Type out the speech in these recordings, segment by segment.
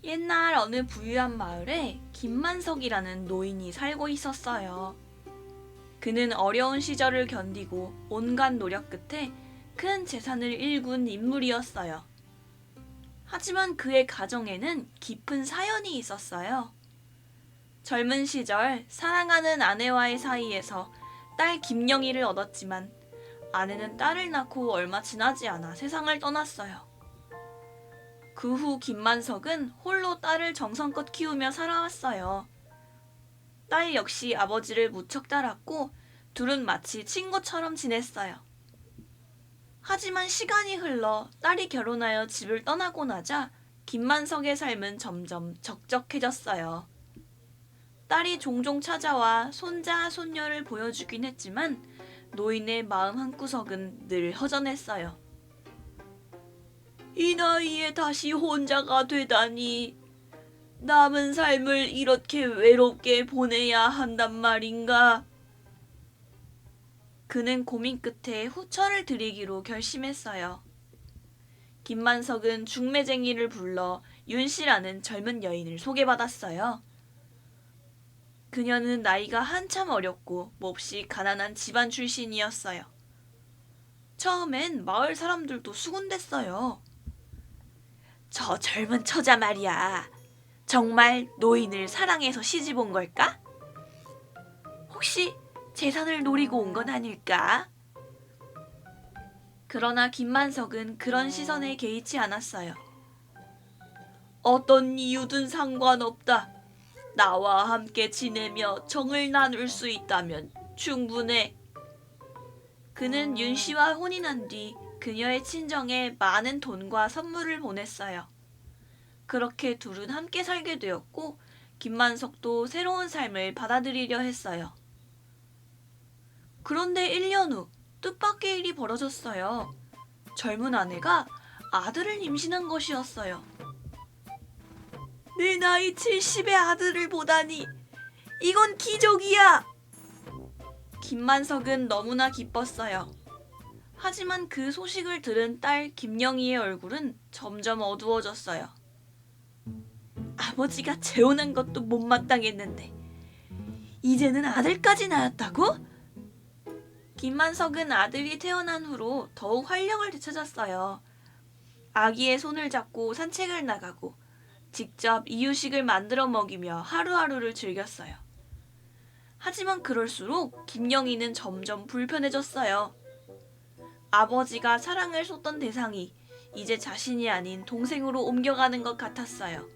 옛날 어느 부유한 마을에 김만석이라는 노인이 살고 있었어요. 그는 어려운 시절을 견디고 온갖 노력 끝에 큰 재산을 일군 인물이었어요. 하지만 그의 가정에는 깊은 사연이 있었어요. 젊은 시절 사랑하는 아내와의 사이에서 딸 김영희를 얻었지만 아내는 딸을 낳고 얼마 지나지 않아 세상을 떠났어요. 그 후 김만석은 홀로 딸을 정성껏 키우며 살아왔어요. 딸 역시 아버지를 무척 따랐고 둘은 마치 친구처럼 지냈어요. 하지만 시간이 흘러 딸이 결혼하여 집을 떠나고 나자 김만석의 삶은 점점 적적해졌어요. 딸이 종종 찾아와 손자, 손녀를 보여주긴 했지만 노인의 마음 한구석은 늘 허전했어요. 이 나이에 다시 혼자가 되다니 남은 삶을 이렇게 외롭게 보내야 한단 말인가? 그는 고민 끝에 후처를 드리기로 결심했어요. 김만석은 중매쟁이를 불러 윤씨라는 젊은 여인을 소개받았어요. 그녀는 나이가 한참 어렸고 몹시 가난한 집안 출신이었어요. 처음엔 마을 사람들도 수군댔어요. 저 젊은 처자 말이야. 정말 노인을 사랑해서 시집 온 걸까? 혹시 재산을 노리고 온 건 아닐까? 그러나 김만석은 그런 시선에 개의치 않았어요. 어떤 이유든 상관없다. 나와 함께 지내며 정을 나눌 수 있다면 충분해. 그는 윤 씨와 혼인한 뒤 그녀의 친정에 많은 돈과 선물을 보냈어요. 그렇게 둘은 함께 살게 되었고 김만석도 새로운 삶을 받아들이려 했어요. 그런데 1년 후 뜻밖의 일이 벌어졌어요. 젊은 아내가 아들을 임신한 것이었어요. 내 나이 70의 아들을 보다니 이건 기적이야! 김만석은 너무나 기뻤어요. 하지만 그 소식을 들은 딸 김영희의 얼굴은 점점 어두워졌어요. 아버지가 재혼한 것도 못마땅했는데 이제는 아들까지 낳았다고? 김만석은 아들이 태어난 후로 더욱 활력을 되찾았어요. 아기의 손을 잡고 산책을 나가고 직접 이유식을 만들어 먹이며 하루하루를 즐겼어요. 하지만 그럴수록 김영희는 점점 불편해졌어요. 아버지가 사랑을 쏟던 대상이 이제 자신이 아닌 동생으로 옮겨가는 것 같았어요.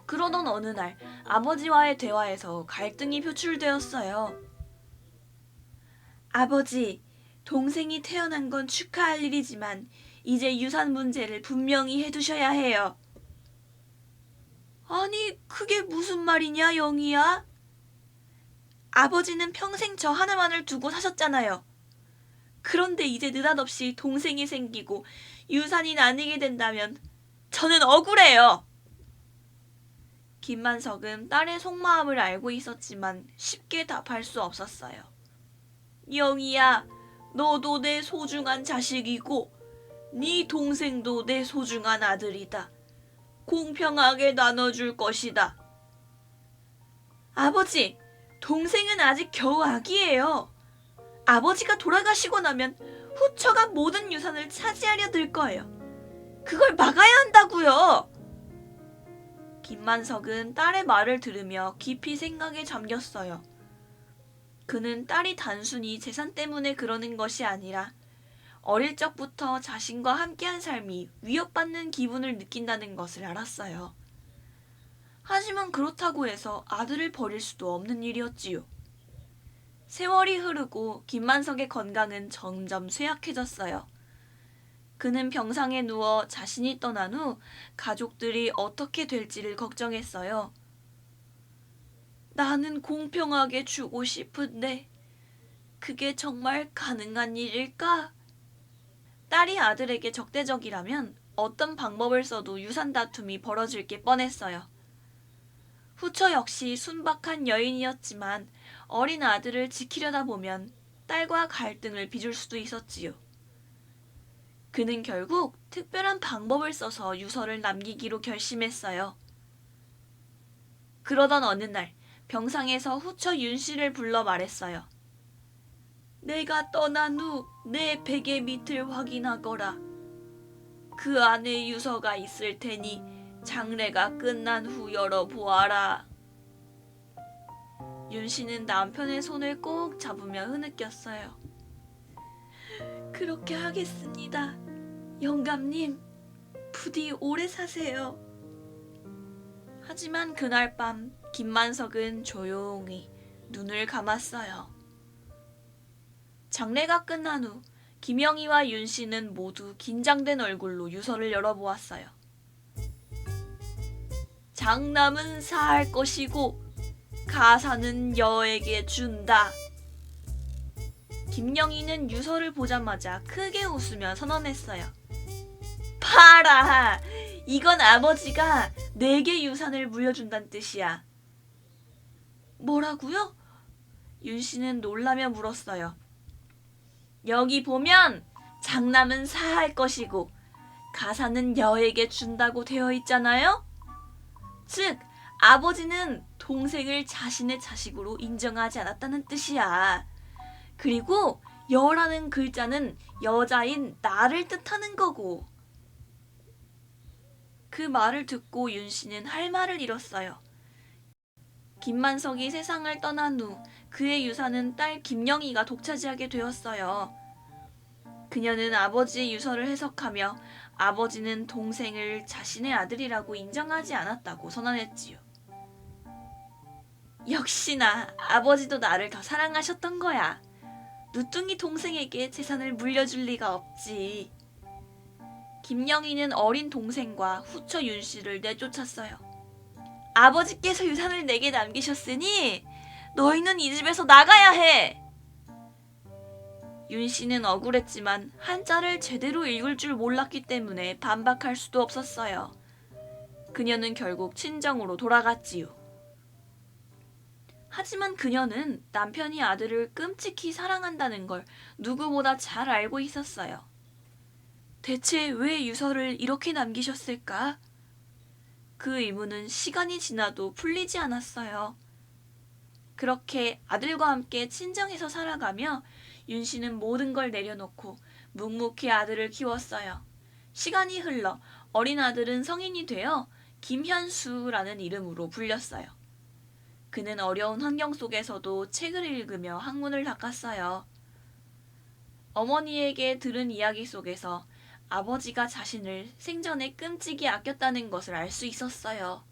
그러던 어느 날 아버지와의 대화에서 갈등이 표출되었어요. 아버지, 동생이 태어난 건 축하할 일이지만 이제 유산 문제를 분명히 해두셔야 해요. 아니, 그게 무슨 말이냐, 영희야? 아버지는 평생 저 하나만을 두고 사셨잖아요. 그런데 이제 느닷없이 동생이 생기고 유산이 나뉘게 된다면 저는 억울해요. 김만석은 딸의 속마음을 알고 있었지만 쉽게 답할 수 없었어요. 영희야, 너도 내 소중한 자식이고 네 동생도 내 소중한 아들이다. 공평하게 나눠줄 것이다. 아버지, 동생은 아직 겨우 아기예요. 아버지가 돌아가시고 나면 후처가 모든 유산을 차지하려 들 거예요. 그걸 막아야 한다고요. 김만석은 딸의 말을 들으며 깊이 생각에 잠겼어요. 그는 딸이 단순히 재산 때문에 그러는 것이 아니라 어릴 적부터 자신과 함께한 삶이 위협받는 기분을 느낀다는 것을 알았어요. 하지만 그렇다고 해서 아들을 버릴 수도 없는 일이었지요. 세월이 흐르고 김만석의 건강은 점점 쇠약해졌어요. 그는 병상에 누워 자신이 떠난 후 가족들이 어떻게 될지를 걱정했어요. 나는 공평하게 주고 싶은데 그게 정말 가능한 일일까? 딸이 아들에게 적대적이라면 어떤 방법을 써도 유산 다툼이 벌어질 게 뻔했어요. 후처 역시 순박한 여인이었지만 어린 아들을 지키려다 보면 딸과 갈등을 빚을 수도 있었지요. 그는 결국 특별한 방법을 써서 유서를 남기기로 결심했어요. 그러던 어느 날 병상에서 후처 윤씨를 불러 말했어요. 내가 떠난 후 내 베개 밑을 확인하거라. 그 안에 유서가 있을 테니 장례가 끝난 후 열어보아라. 윤씨는 남편의 손을 꼭 잡으며 흐느꼈어요. 그렇게 하겠습니다. 영감님, 부디 오래 사세요. 하지만 그날 밤 김만석은 조용히 눈을 감았어요. 장례가 끝난 후 김영희와 윤씨는 모두 긴장된 얼굴로 유서를 열어보았어요. 장남은 사할 것이고 가사는 여에게 준다. 김영희는 유서를 보자마자 크게 웃으며 선언했어요. 봐라! 이건 아버지가 내게 유산을 물려준다는 뜻이야. 뭐라고요? 윤씨는 놀라며 물었어요. 여기 보면 장남은 사할 것이고 가사는 여에게 준다고 되어 있잖아요? 즉, 아버지는 동생을 자신의 자식으로 인정하지 않았다는 뜻이야. 그리고 여라는 글자는 여자인 나를 뜻하는 거고. 그 말을 듣고 윤씨는 할 말을 잃었어요. 김만석이 세상을 떠난 후 그의 유산은 딸 김영희가 독차지하게 되었어요. 그녀는 아버지의 유서를 해석하며 아버지는 동생을 자신의 아들이라고 인정하지 않았다고 선언했지요. 역시나 아버지도 나를 더 사랑하셨던 거야. 누뚱이 동생에게 재산을 물려줄 리가 없지. 김영희는 어린 동생과 후처 윤씨를 내쫓았어요. 아버지께서 유산을 내게 남기셨으니 너희는 이 집에서 나가야 해. 윤씨는 억울했지만 한자를 제대로 읽을 줄 몰랐기 때문에 반박할 수도 없었어요. 그녀는 결국 친정으로 돌아갔지요. 하지만 그녀는 남편이 아들을 끔찍히 사랑한다는 걸 누구보다 잘 알고 있었어요. 대체 왜 유서를 이렇게 남기셨을까? 그 의문은 시간이 지나도 풀리지 않았어요. 그렇게 아들과 함께 친정에서 살아가며 윤씨는 모든 걸 내려놓고 묵묵히 아들을 키웠어요. 시간이 흘러 어린 아들은 성인이 되어 김현수라는 이름으로 불렸어요. 그는 어려운 환경 속에서도 책을 읽으며 학문을 닦았어요. 어머니에게 들은 이야기 속에서 아버지가 자신을 생전에 끔찍이 아꼈다는 것을 알 수 있었어요.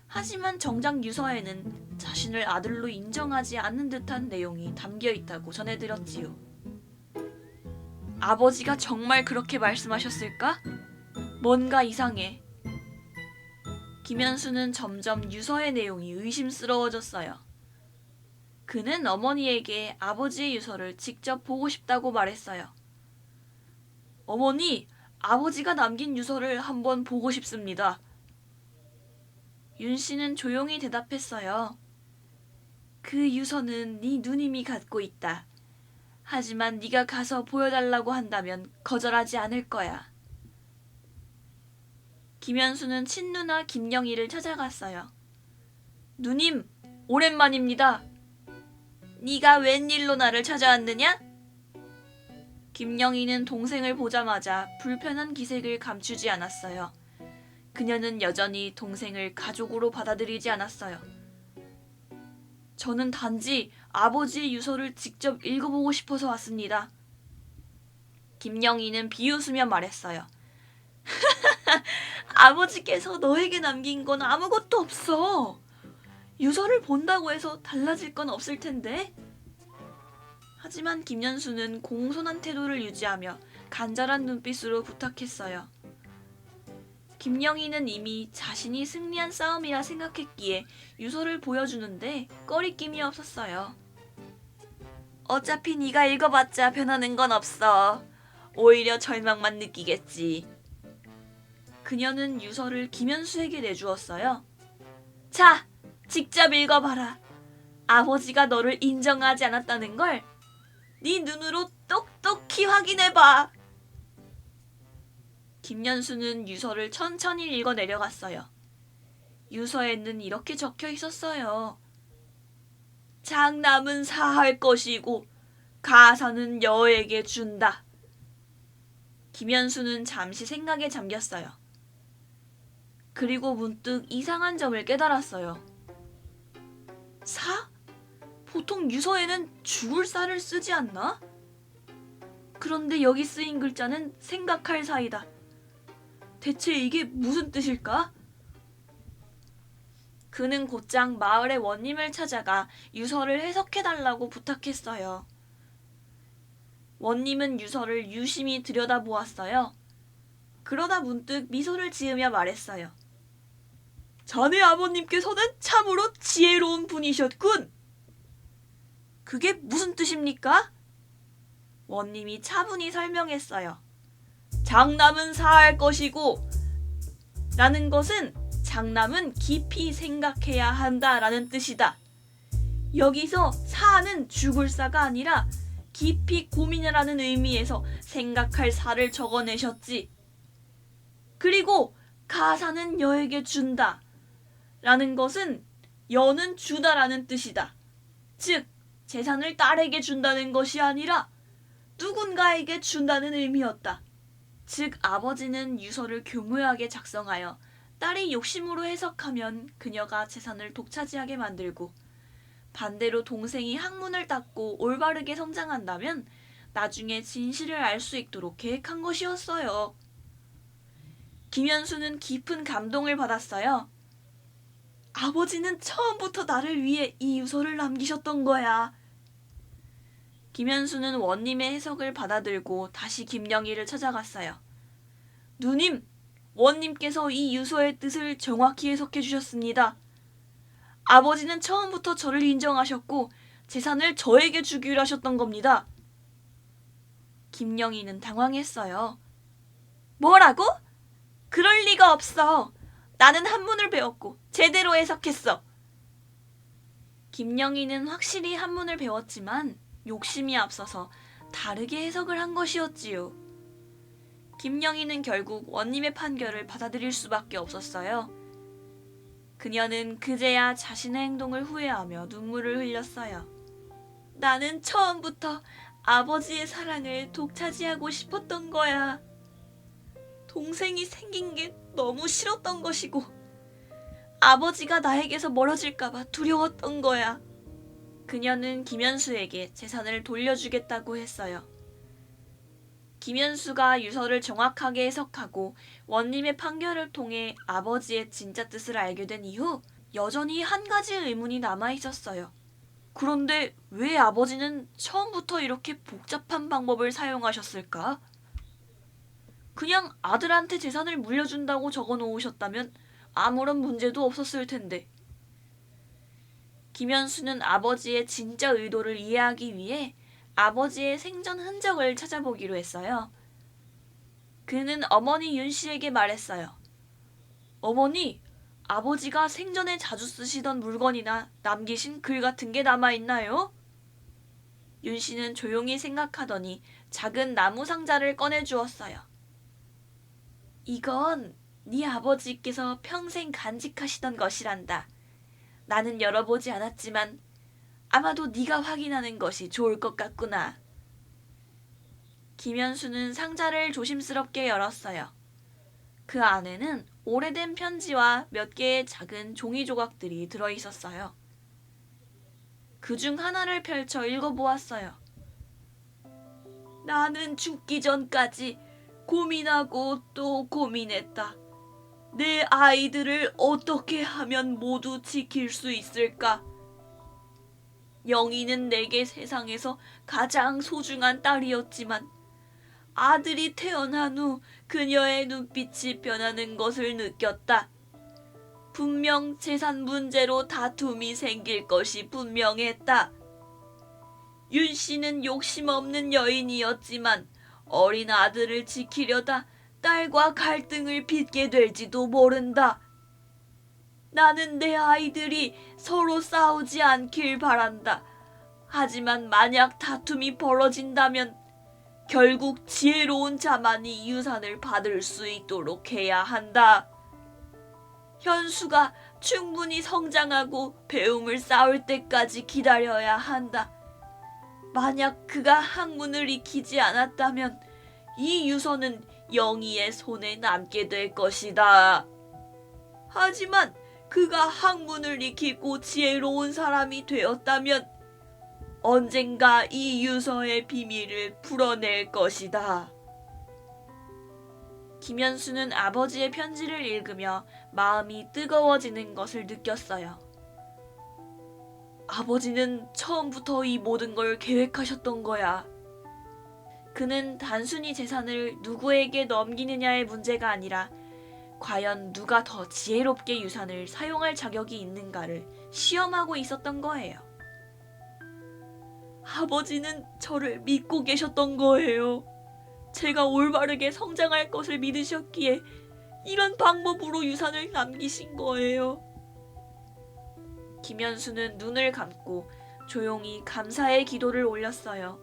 하지만 정작 유서에는 자신을 아들로 인정하지 않는 듯한 내용이 담겨 있다고 전해들었지요. 아버지가 정말 그렇게 말씀하셨을까? 뭔가 이상해. 김현수는 점점 유서의 내용이 의심스러워졌어요. 그는 어머니에게 아버지의 유서를 직접 보고 싶다고 말했어요. 어머니, 아버지가 남긴 유서를 한번 보고 싶습니다. 윤씨는 조용히 대답했어요. 그 유서는 네 누님이 갖고 있다. 하지만 네가 가서 보여달라고 한다면 거절하지 않을 거야. 김현수는 친누나 김영희를 찾아갔어요. 누님, 오랜만입니다. 네가 웬일로 나를 찾아왔느냐? 김영희는 동생을 보자마자 불편한 기색을 감추지 않았어요. 그녀는 여전히 동생을 가족으로 받아들이지 않았어요. 저는 단지 아버지의 유서를 직접 읽어보고 싶어서 왔습니다. 김영희는 비웃으며 말했어요. 아버지께서 너에게 남긴 건 아무것도 없어. 유서를 본다고 해서 달라질 건 없을 텐데. 하지만 김연수는 공손한 태도를 유지하며 간절한 눈빛으로 부탁했어요. 김영희는 이미 자신이 승리한 싸움이라 생각했기에 유서를 보여주는데 꺼리낌이 없었어요. 어차피 네가 읽어봤자 변하는 건 없어. 오히려 절망만 느끼겠지. 그녀는 유서를 김현수에게 내주었어요. 자, 직접 읽어봐라. 아버지가 너를 인정하지 않았다는 걸 네 눈으로 똑똑히 확인해봐. 김연수는 유서를 천천히 읽어 내려갔어요. 유서에는 이렇게 적혀 있었어요. 장남은 사할 것이고 가사는 여에게 준다. 김연수는 잠시 생각에 잠겼어요. 그리고 문득 이상한 점을 깨달았어요. 사? 보통 유서에는 죽을 사를 쓰지 않나? 그런데 여기 쓰인 글자는 생각할 사이다. 대체 이게 무슨 뜻일까? 그는 곧장 마을의 원님을 찾아가 유서를 해석해달라고 부탁했어요. 원님은 유서를 유심히 들여다보았어요. 그러다 문득 미소를 지으며 말했어요. 자네 아버님께서는 참으로 지혜로운 분이셨군. 그게 무슨 뜻입니까? 원님이 차분히 설명했어요. 장남은 사할 것이고 라는 것은 장남은 깊이 생각해야 한다라는 뜻이다. 여기서 사는 죽을 사가 아니라 깊이 고민하라는 의미에서 생각할 사를 적어내셨지. 그리고 가사는 여에게 준다 라는 것은 여는 주다라는 뜻이다. 즉 재산을 딸에게 준다는 것이 아니라 누군가에게 준다는 의미였다. 즉 아버지는 유서를 교묘하게 작성하여 딸이 욕심으로 해석하면 그녀가 재산을 독차지하게 만들고 반대로 동생이 학문을 닦고 올바르게 성장한다면 나중에 진실을 알 수 있도록 계획한 것이었어요. 김연수는 깊은 감동을 받았어요. 아버지는 처음부터 나를 위해 이 유서를 남기셨던 거야. 김연수는 원님의 해석을 받아들고 다시 김영희를 찾아갔어요. 누님, 원님께서 이 유서의 뜻을 정확히 해석해 주셨습니다. 아버지는 처음부터 저를 인정하셨고 재산을 저에게 주기로 하셨던 겁니다. 김영희는 당황했어요. 뭐라고? 그럴 리가 없어. 나는 한문을 배웠고 제대로 해석했어. 김영희는 확실히 한문을 배웠지만 욕심이 앞서서 다르게 해석을 한 것이었지요. 김영희는 결국 원님의 판결을 받아들일 수밖에 없었어요. 그녀는 그제야 자신의 행동을 후회하며 눈물을 흘렸어요. 나는 처음부터 아버지의 사랑을 독차지하고 싶었던 거야. 동생이 생긴 게 너무 싫었던 것이고 아버지가 나에게서 멀어질까봐 두려웠던 거야. 그녀는 김연수에게 재산을 돌려주겠다고 했어요. 김연수가 유서를 정확하게 해석하고 원님의 판결을 통해 아버지의 진짜 뜻을 알게 된 이후 여전히 한 가지 의문이 남아있었어요. 그런데 왜 아버지는 처음부터 이렇게 복잡한 방법을 사용하셨을까? 그냥 아들한테 재산을 물려준다고 적어 놓으셨다면 아무런 문제도 없었을 텐데. 김연수는 아버지의 진짜 의도를 이해하기 위해 아버지의 생전 흔적을 찾아보기로 했어요. 그는 어머니 윤 씨에게 말했어요. 어머니, 아버지가 생전에 자주 쓰시던 물건이나 남기신 글 같은 게 남아있나요? 윤 씨는 조용히 생각하더니 작은 나무 상자를 꺼내주었어요. 이건 네 아버지께서 평생 간직하시던 것이란다. 나는 열어보지 않았지만 아마도 네가 확인하는 것이 좋을 것 같구나. 김연수는 상자를 조심스럽게 열었어요. 그 안에는 오래된 편지와 몇 개의 작은 종이 조각들이 들어있었어요. 그중 하나를 펼쳐 읽어보았어요. 나는 죽기 전까지 고민하고 또 고민했다. 내 아이들을 어떻게 하면 모두 지킬 수 있을까? 영희는 내게 세상에서 가장 소중한 딸이었지만 아들이 태어난 후 그녀의 눈빛이 변하는 것을 느꼈다. 분명 재산 문제로 다툼이 생길 것이 분명했다. 윤 씨는 욕심 없는 여인이었지만 어린 아들을 지키려다 딸과 갈등을 빚게 될지도 모른다. 나는 내 아이들이 서로 싸우지 않길 바란다. 하지만 만약 다툼이 벌어진다면 결국 지혜로운 자만이 유산을 받을 수 있도록 해야 한다. 현수가 충분히 성장하고 배움을 쌓을 때까지 기다려야 한다. 만약 그가 학문을 익히지 않았다면 이 유서는 영희의 손에 남게 될 것이다. 하지만 그가 학문을 익히고 지혜로운 사람이 되었다면 언젠가 이 유서의 비밀을 풀어낼 것이다. 김현수는 아버지의 편지를 읽으며 마음이 뜨거워지는 것을 느꼈어요. 아버지는 처음부터 이 모든 걸 계획하셨던 거야. 그는 단순히 재산을 누구에게 넘기느냐의 문제가 아니라 과연 누가 더 지혜롭게 유산을 사용할 자격이 있는가를 시험하고 있었던 거예요. 아버지는 저를 믿고 계셨던 거예요. 제가 올바르게 성장할 것을 믿으셨기에 이런 방법으로 유산을 남기신 거예요. 김현수는 눈을 감고 조용히 감사의 기도를 올렸어요.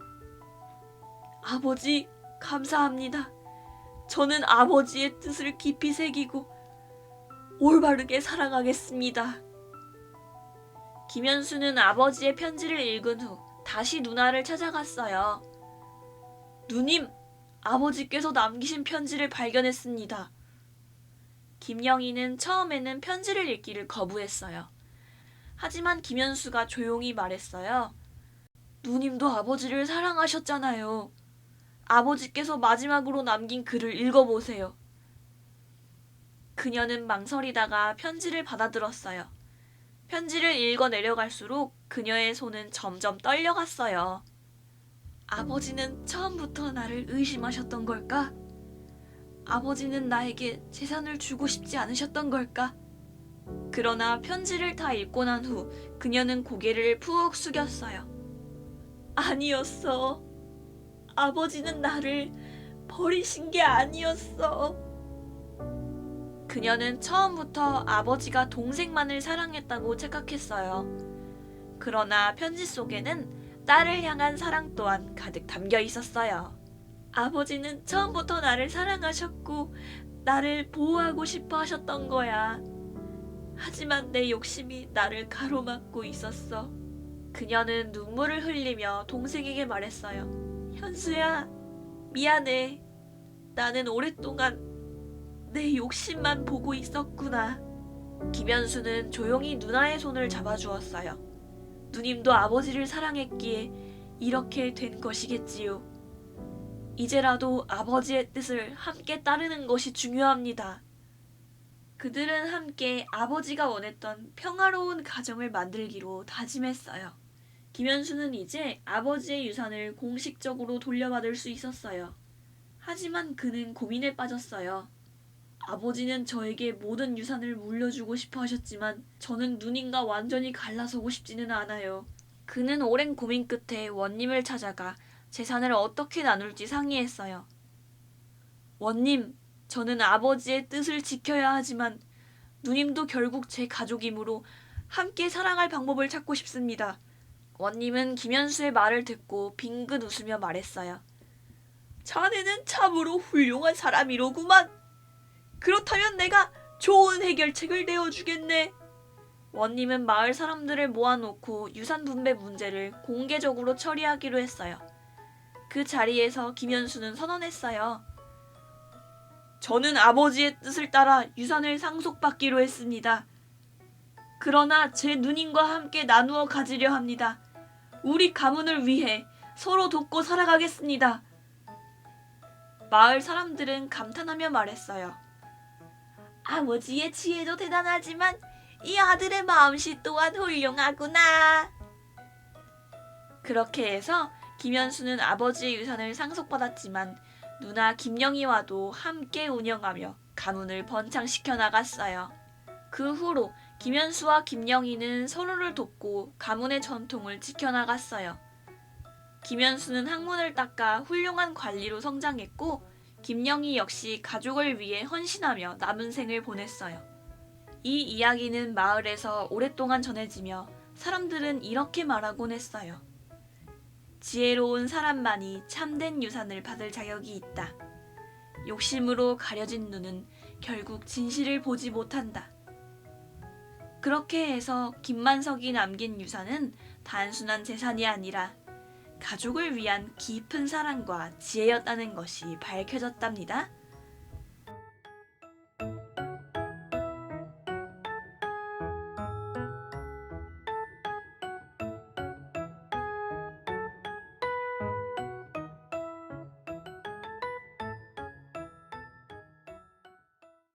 아버지, 감사합니다. 저는 아버지의 뜻을 깊이 새기고 올바르게 살아가겠습니다. 김현수는 아버지의 편지를 읽은 후 다시 누나를 찾아갔어요. 누님, 아버지께서 남기신 편지를 발견했습니다. 김영희는 처음에는 편지를 읽기를 거부했어요. 하지만 김현수가 조용히 말했어요. 누님도 아버지를 사랑하셨잖아요. 아버지께서 마지막으로 남긴 글을 읽어보세요. 그녀는 망설이다가 편지를 받아들었어요. 편지를 읽어 내려갈수록 그녀의 손은 점점 떨려갔어요. 아버지는 처음부터 나를 의심하셨던 걸까? 아버지는 나에게 재산을 주고 싶지 않으셨던 걸까? 그러나 편지를 다 읽고 난 후 그녀는 고개를 푹 숙였어요. 아니었어. 아버지는 나를 버리신 게 아니었어. 그녀는 처음부터 아버지가 동생만을 사랑했다고 착각했어요. 그러나 편지 속에는 딸을 향한 사랑 또한 가득 담겨 있었어요. 아버지는 처음부터 나를 사랑하셨고 나를 보호하고 싶어 하셨던 거야. 하지만 내 욕심이 나를 가로막고 있었어. 그녀는 눈물을 흘리며 동생에게 말했어요. 현수야, 미안해. 나는 오랫동안 내 욕심만 보고 있었구나. 김현수는 조용히 누나의 손을 잡아주었어요. 누님도 아버지를 사랑했기에 이렇게 된 것이겠지요. 이제라도 아버지의 뜻을 함께 따르는 것이 중요합니다. 그들은 함께 아버지가 원했던 평화로운 가정을 만들기로 다짐했어요. 김현수는 이제 아버지의 유산을 공식적으로 돌려받을 수 있었어요. 하지만 그는 고민에 빠졌어요. 아버지는 저에게 모든 유산을 물려주고 싶어 하셨지만 저는 누님과 완전히 갈라서고 싶지는 않아요. 그는 오랜 고민 끝에 원님을 찾아가 재산을 어떻게 나눌지 상의했어요. 원님, 저는 아버지의 뜻을 지켜야 하지만 누님도 결국 제 가족이므로 함께 살아갈 방법을 찾고 싶습니다. 원님은 김현수의 말을 듣고 빙긋 웃으며 말했어요. 자네는 참으로 훌륭한 사람이로구만. 그렇다면 내가 좋은 해결책을 내어주겠네. 원님은 마을 사람들을 모아놓고 유산 분배 문제를 공개적으로 처리하기로 했어요. 그 자리에서 김현수는 선언했어요. 저는 아버지의 뜻을 따라 유산을 상속받기로 했습니다. 그러나 제 누님과 함께 나누어 가지려 합니다. 우리 가문을 위해 서로 돕고 살아가겠습니다. 마을 사람들은 감탄하며 말했어요. 아버지의 지혜도 대단하지만 이 아들의 마음씨 또한 훌륭하구나. 그렇게 해서 김현수는 아버지의 유산을 상속받았지만 누나 김영희와도 함께 운영하며 가문을 번창시켜 나갔어요. 그 후로 김현수와 김영희는 서로를 돕고 가문의 전통을 지켜나갔어요. 김현수는 학문을 닦아 훌륭한 관리로 성장했고 김영희 역시 가족을 위해 헌신하며 남은 생을 보냈어요. 이 이야기는 마을에서 오랫동안 전해지며 사람들은 이렇게 말하곤 했어요. 지혜로운 사람만이 참된 유산을 받을 자격이 있다. 욕심으로 가려진 눈은 결국 진실을 보지 못한다. 그렇게 해서 김만석이 남긴 유산은 단순한 재산이 아니라 가족을 위한 깊은 사랑과 지혜였다는 것이 밝혀졌답니다.